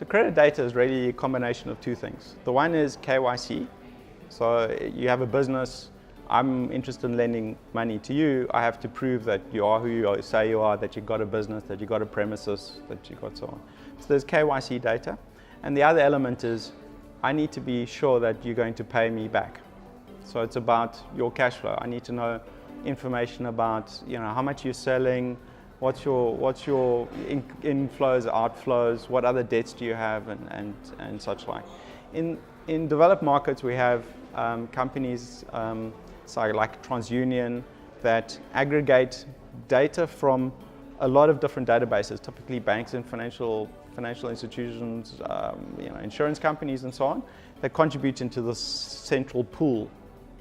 credit data is really a combination of two things. The one is KYC. So you have a business, I'm interested in lending money to you. I have to prove that you are who you say you are, that you've got a business, that you've got a premises, that you've got so on. So there's KYC data. And the other element is I need to be sure that you're going to pay me back. So it's about your cash flow. I need to know information about, how much you're selling, what's your inflows, outflows, what other debts do you have, and such like. In developed markets, we have companies like TransUnion that aggregate data from a lot of different databases, typically banks and financial institutions, insurance companies and so on, that contribute into this central pool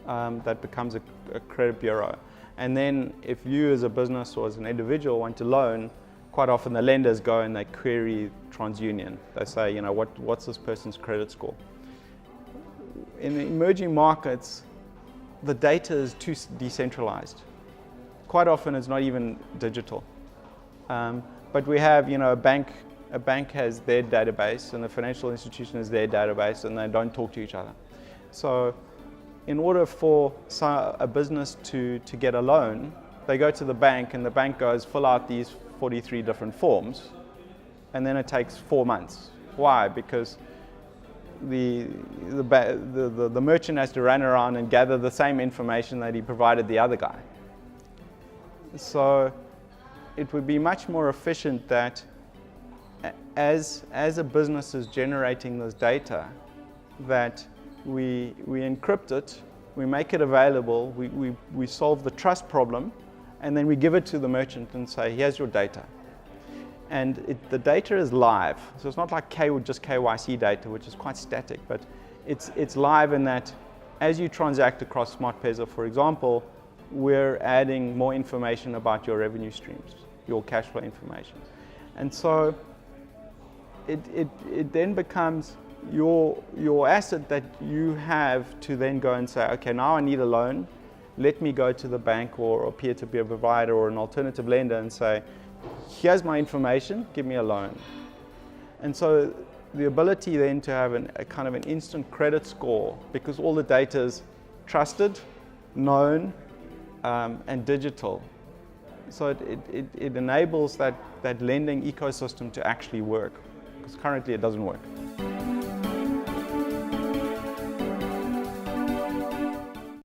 that becomes a credit bureau. And then if you as a business or as an individual want to loan, quite often the lenders go and they query TransUnion. They say, what's this person's credit score? In the emerging markets, the data is too decentralized. Quite often it's not even digital. But we have, a bank has their database and the financial institution has their database, and they don't talk to each other. So in order for a business to get a loan, they go to the bank and the bank goes, fill out these 43 different forms, and then it takes 4 months. Why? Because the merchant has to run around and gather the same information that he provided the other guy. So it would be much more efficient that as a business is generating this data, that we encrypt it, we make it available, we solve the trust problem, and then we give it to the merchant and say, here's your data. And the data is live, so it's not like just KYC data, which is quite static, but it's live in that as you transact across SmartPesa, for example, we're adding more information about your revenue streams, your cash flow information. And so it then becomes your asset that you have to then go and say, okay, now I need a loan. Let me go to the bank or a peer-to-peer provider or an alternative lender and say, here's my information, give me a loan. And so the ability then to have a kind of an instant credit score, because all the data is trusted, known, and digital. So it enables that lending ecosystem to actually work, because currently it doesn't work.